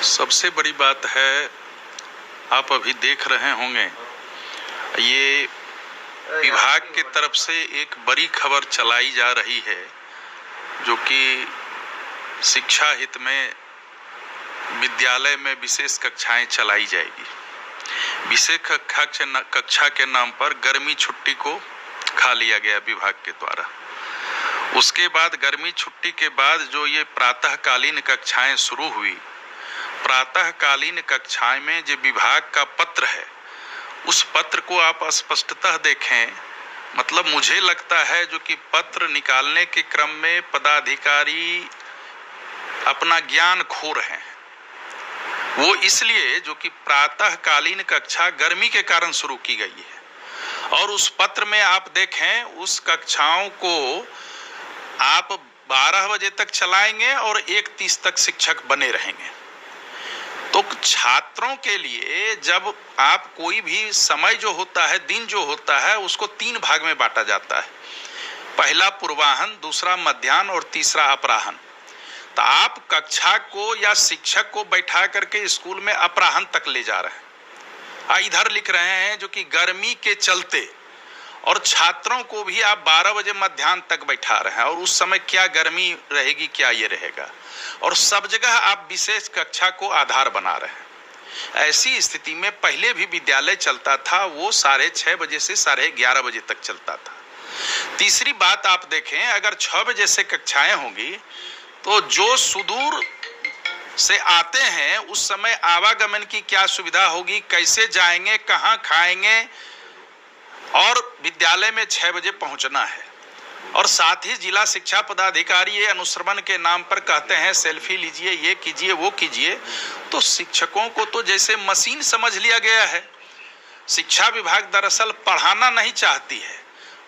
सबसे बड़ी बात है, आप अभी देख रहे होंगे, ये विभाग की तरफ से एक बड़ी खबर चलाई जा रही है जो कि शिक्षा हित में विद्यालय में विशेष कक्षाएं चलाई जाएगी। विशेष कक्षा के नाम पर गर्मी छुट्टी को खा लिया गया विभाग के द्वारा। उसके बाद गर्मी छुट्टी के बाद जो ये प्रातःकालीन कक्षाएं शुरू हुई, प्रातःकालीन कक्षाएं में जो विभाग का पत्र है, उस पत्र को आप स्पष्टतः देखें। मतलब मुझे लगता है जो कि पत्र निकालने के क्रम में पदाधिकारी अपना ज्ञान खो रहे हैं। वो इसलिए जो कि प्रातःकालीन कक्षा गर्मी के कारण शुरू की गई है, और उस पत्र में आप देखें, उस कक्षाओं को आप 12 बजे तक चलाएंगे और 1:30 तक शिक्षक बने रहेंगे। तो छात्रों के लिए जब आप कोई भी समय जो होता है, दिन जो होता है, उसको 3 भाग में बांटा जाता है। पहला पूर्वाहन, दूसरा मध्याह्न और तीसरा अपराहन। तो आप कक्षा को या शिक्षक को बैठा करके स्कूल में अपराहन तक ले जा रहे हैं। इधर लिख रहे हैं जो कि गर्मी के चलते, और छात्रों को भी आप 12 बजे मध्याह्न तक बैठा रहे हैं, और उस समय क्या गर्मी रहेगी, क्या ये रहेगा, और सब जगह आप विशेष कक्षा को आधार बना रहे हैं। ऐसी स्थिति में पहले भी विद्यालय चलता था, वो 6:30 बजे से 11:30 बजे तक चलता था। तीसरी बात आप देखें, अगर 6 बजे से कक्षाएं होंगी तो जो सुदूर से आते हैं उस समय आवागमन की क्या सुविधा होगी, कैसे जाएंगे, कहाँ खाएंगे, और विद्यालय में 6 बजे पहुंचना है। और साथ ही जिला शिक्षा पदाधिकारी ये अनुश्रवण के नाम पर कहते हैं सेल्फी लीजिए, ये कीजिए, वो कीजिए। तो शिक्षकों को तो जैसे मशीन समझ लिया गया है। शिक्षा विभाग दरअसल पढ़ाना नहीं चाहती है,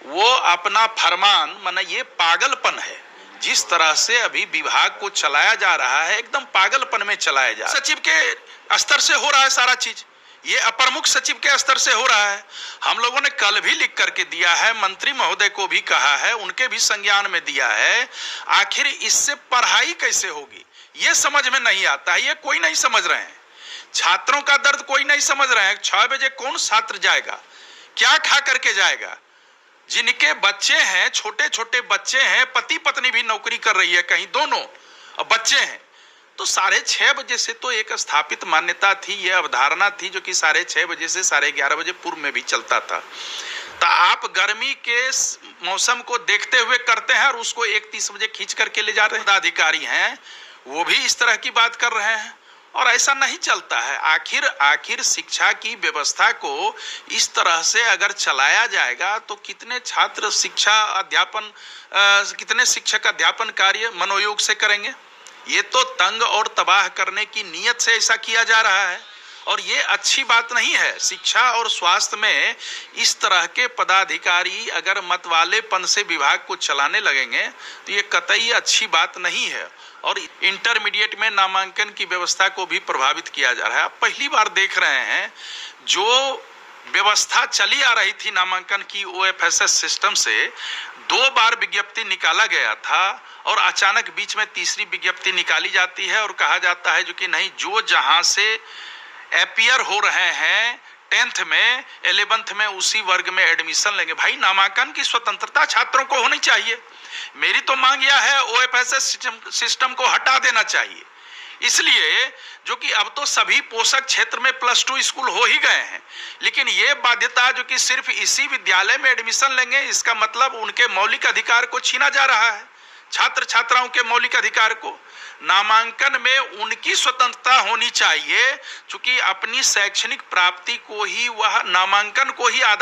वो अपना फरमान, माने ये पागलपन है। जिस तरह से अभी विभाग को चलाया जा रहा है, एकदम पागलपन में चलाया जा रहा है। सचिव के स्तर से हो रहा है सारा चीज, ये अपर मुख्य सचिव के स्तर से हो रहा है। हम लोगों ने कल भी लिख करके दिया है, मंत्री महोदय को भी कहा है, उनके भी संज्ञान में दिया है। आखिर इससे पढ़ाई कैसे होगी, ये समझ में नहीं आता है। ये कोई नहीं समझ रहे हैं, छात्रों का दर्द कोई नहीं समझ रहे हैं। 6 बजे कौन छात्र जाएगा, क्या खा करके जाएगा? जिनके बच्चे हैं, छोटे छोटे बच्चे हैं, पति पत्नी भी नौकरी कर रही है कहीं, दोनों बच्चे हैं, तो 6:30 बजे से तो एक स्थापित मान्यता थी, यह अवधारणा थी जो कि 6:30 बजे से 11:30 बजे पूर्व में भी चलता था। तो आप गर्मी के मौसम को देखते हुए करते हैं और उसको 1:30 बजे खींच करके ले जा रहे हैं। पदाधिकारी हैं वो भी इस तरह की बात कर रहे हैं, और ऐसा नहीं चलता है। आखिर शिक्षा की व्यवस्था को इस तरह से अगर चलाया जाएगा तो कितने छात्र कितने शिक्षक अध्यापन कार्य मनोयोग से करेंगे? ये तो तंग और तबाह करने की नीयत से ऐसा किया जा रहा है, और ये अच्छी बात नहीं है। शिक्षा और स्वास्थ्य में इस तरह के पदाधिकारी अगर मतवालेपन से विभाग को चलाने लगेंगे तो ये कतई अच्छी बात नहीं है, और इंटरमीडिएट में नामांकन की व्यवस्था को भी प्रभावित किया जा रहा है। आप पहली बार देख रहे हैं, जो व्यवस्था चली आ रही थी नामांकन की OFSS सिस्टम से, 2 बार विज्ञप्ति निकाला गया था, और अचानक बीच में तीसरी विज्ञप्ति निकाली जाती है और कहा जाता है जो कि नहीं, जो जहां से अपीयर हो रहे हैं 10th में 11th में उसी वर्ग में एडमिशन लेंगे। भाई, नामांकन की स्वतंत्रता छात्रों को होनी चाहिए। मेरी तो मांग यह है, OFSS सिस्टम को हटा देना चाहिए। इसलिए जो कि अब तो सभी पोषक क्षेत्र में +2 स्कूल हो ही गए हैं, लेकिन ये बाध्यता जो कि सिर्फ इसी विद्यालय में एडमिशन लेंगे, इसका मतलब उनके मौलिक अधिकार को छीना जा रहा है, छात्र छात्राओं के मौलिक अधिकार को। नामांकन में उनकी स्वतंत्रता होनी चाहिए, क्योंकि अपनी शैक्षणिक प्राप्ति को ही, वह नामांकन को ही आधार